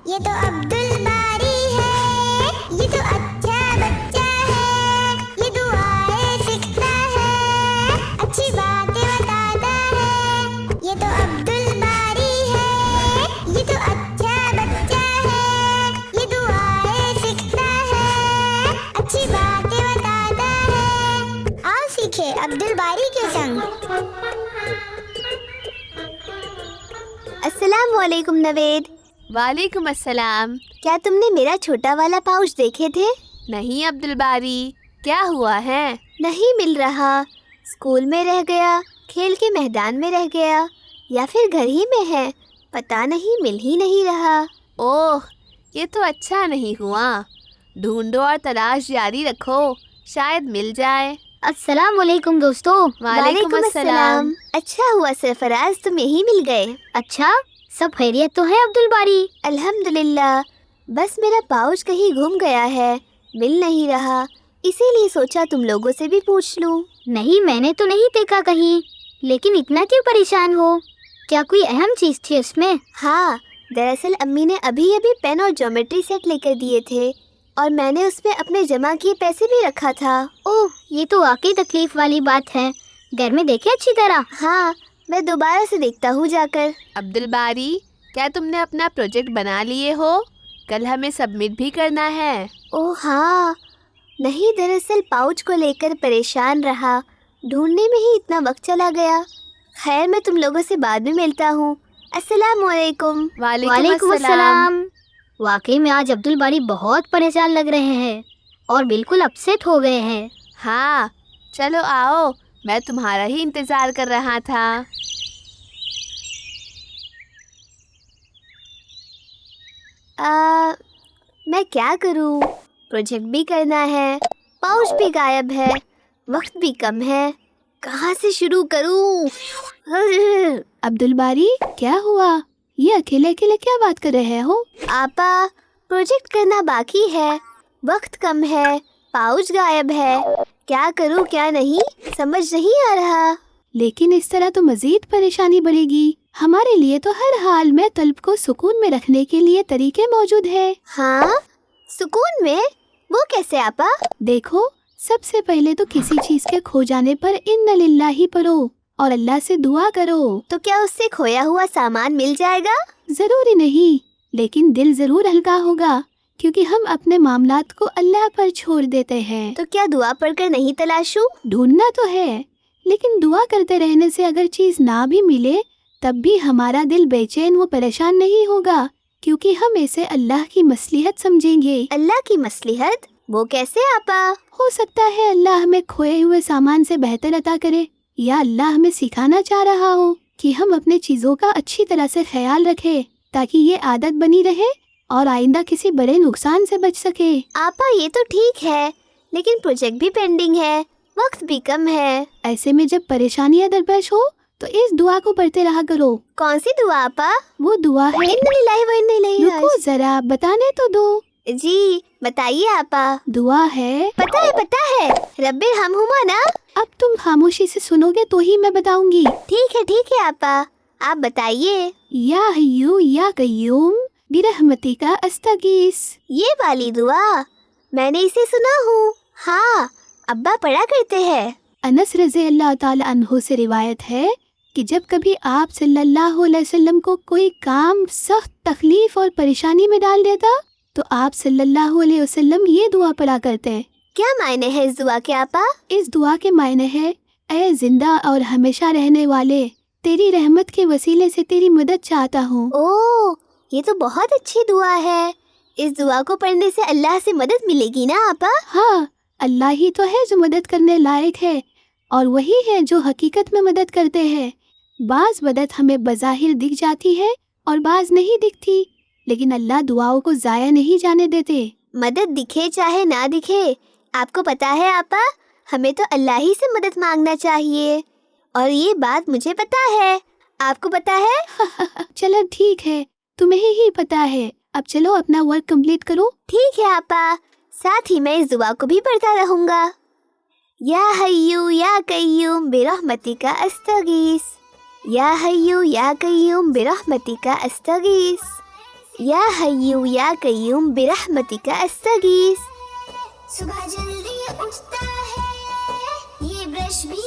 یہ تو عبد الباری ہے، یہ تو اچھا بچہ ہے، یہ دعائیں سیکھتا ہے، اچھی باتیں بتاتا ہے۔ یہ تو عبد الباری ہے، یہ تو اچھا بچہ ہے، یہ دعائیں سیکھتا ہے، اچھی باتیں بتاتا ہے۔ آؤ سیکھے عبد الباری کے سنگ۔ السلام علیکم نوید۔ وعلیکم السلام۔ کیا تم نے میرا چھوٹا والا پاؤچ دیکھے تھے؟ نہیں عبد الباری، کیا ہوا ہے؟ نہیں مل رہا، اسکول میں رہ گیا، کھیل کے میدان میں رہ گیا، یا پھر گھر ہی میں ہے، پتہ نہیں، مل ہی نہیں رہا۔ اوہ، یہ تو اچھا نہیں ہوا۔ ڈھونڈو اور تلاش جاری رکھو، شاید مل جائے۔ السلام علیکم دوستو۔ وعلیکم السلام۔ اچھا ہوا سرفراز، تم یہی مل گئے۔ اچھا، سب خیریت تو ہے عبد الباری؟ الحمدللہ، بس میرا پاؤچ کہیں گم گیا ہے، مل نہیں رہا، اسی لیے سوچا تم لوگوں سے بھی پوچھ لوں۔ نہیں، میں نے تو نہیں دیکھا کہیں، لیکن اتنا کیوں پریشان ہو؟ کیا کوئی اہم چیز تھی اس میں؟ ہاں، دراصل امی نے ابھی پین اور جیومیٹری سیٹ لے کر دیے تھے، اور میں نے اس میں اپنے جمع کیے پیسے بھی رکھا تھا۔ اوہ، یہ تو واقعی تکلیف والی بات ہے۔ گھر میں دیکھے اچھی طرح؟ ہاں، میں دوبارہ سے دیکھتا ہوں جا کر۔ عبد الباری، کیا تم نے اپنا پروجیکٹ بنا لیے ہو؟ کل ہمیں سبمٹ بھی کرنا ہے۔ اوہ ہاں، نہیں، دراصل پاؤچ کو لے کر پریشان رہا، ڈھونڈنے میں ہی اتنا وقت چلا گیا۔ خیر، میں تم لوگوں سے بعد میں ملتا ہوں۔ السلام علیکم۔ وعلیکم السلام۔ واقعی میں آج عبد الباری بہت پریشان لگ رہے ہیں اور بالکل اپسیٹ ہو گئے ہیں۔ ہاں، چلو آؤ، میں تمہارا ہی انتظار کر رہا تھا۔ میں کیا کروں، پروجیکٹ بھی کرنا ہے، پاؤچ بھی غائب ہے، وقت بھی کم ہے، کہاں سے شروع کروں؟ عبد الباری، کیا ہوا؟ یہ اکیلے اکیلے کیا بات کر رہے ہو؟ آپا، پروجیکٹ کرنا باقی ہے، وقت کم ہے، پاؤچ غائب ہے، کیا کروں کیا نہیں سمجھ نہیں آ رہا۔ لیکن اس طرح تو مزید پریشانی بڑھے گی۔ ہمارے لیے تو ہر حال میں طلب کو سکون میں رکھنے کے لیے طریقے موجود ہیں۔ ہاں، سکون میں؟ وہ کیسے آپا؟ دیکھو، سب سے پہلے تو کسی چیز کے کھو جانے پر اِنَّ لِلَّهِ پڑھو اور اللہ سے دعا کرو۔ تو کیا اس سے کھویا ہوا سامان مل جائے گا؟ ضروری نہیں، لیکن دل ضرور ہلکا ہوگا، کیونکہ ہم اپنے معاملات کو اللہ پر چھوڑ دیتے ہیں۔ تو کیا دعا پڑھ کر نہیں تلاشوں؟ ڈھونڈنا تو ہے، لیکن دعا کرتے رہنے سے اگر چیز نہ بھی ملے تب بھی ہمارا دل بے چین و پریشان نہیں ہوگا، کیونکہ ہم اسے اللہ کی مصلحت سمجھیں گے۔ اللہ کی مصلحت؟ وہ کیسے آپا؟ ہو سکتا ہے اللہ ہمیں کھوئے ہوئے سامان سے بہتر عطا کرے، یا اللہ ہمیں سکھانا چاہ رہا ہو کہ ہم اپنے چیزوں کا اچھی طرح سے خیال رکھیں تاکہ یہ عادت بنی رہے اور آئندہ کسی بڑے نقصان سے بچ سکے۔ آپا، یہ تو ٹھیک ہے، لیکن پروجیکٹ بھی پینڈنگ ہے، وقت بھی کم ہے۔ ایسے میں جب پریشانیاں درپیش ہو تو اس دعا کو پڑھتے رہا کرو۔ کون سی دعا آپا؟ وہ دعا ہے، اِنَّ لِلَّهِ وَإِنَّا إِلَيْهِ رکو راجعون۔ ذرا، بتانے تو دو۔ جی بتائیے آپا۔ دعا ہے، پتہ ہے، رب ارحمہما نا۔ اب تم خاموشی سے سنو گے تو ہی میں بتاؤں گی۔ ٹھیک ہے آپا، آپ بتائیے۔ یا حیو یا قیوم برحمتک استغیث۔ یہ والی دعا میں نے اسے سنا ہوں، ہاں، ابا پڑھا کرتے ہیں۔ انس رضی اللہ تعالی عنہ سے روایت ہے کہ جب کبھی آپ صلی اللہ علیہ وسلم کو کوئی کام سخت تکلیف اور پریشانی میں ڈال دیتا تو آپ صلی اللہ علیہ وسلم یہ دعا پڑھا کرتے۔ کیا معنی ہے اس دعا کے آپا؟ اس دعا کے معنی ہے، اے زندہ اور ہمیشہ رہنے والے، تیری رحمت کے وسیلے سے تیری مدد چاہتا ہوں۔ اوہ، یہ تو بہت اچھی دعا ہے۔ اس دعا کو پڑھنے سے اللہ سے مدد ملے گی نا آپا؟ ہاں، اللہ ہی تو ہے جو مدد کرنے لائق ہے، اور وہی ہے جو حقیقت میں مدد کرتے ہیں۔ بعض مدد ہمیں بظاہر دکھ جاتی ہے اور بعض نہیں دکھتی، لیکن اللہ دعاؤں کو ضائع نہیں جانے دیتے۔ مدد دکھے چاہے نہ دکھے، آپ کو پتا ہے آپا، ہمیں تو اللہ ہی سے مدد مانگنا چاہیے، اور یہ بات مجھے پتا ہے، آپ کو پتا ہے؟ چلو ٹھیک ہے، تمہیں ہی پتا ہے، اب چلو اپنا ورک کمپلیٹ کرو۔ ٹھیک ہے آپا، ساتھ ہی میں اس دعا کو بھی پڑھتا رہوں گا۔ یا حیو یا قیوم برحمتک استغیث، یا حیو یا قیوم برحمتک استغیث، یا حیو یا قیوم برحمتک استغیث. صبح جلدی اٹھتا ہے، یہ برش بھی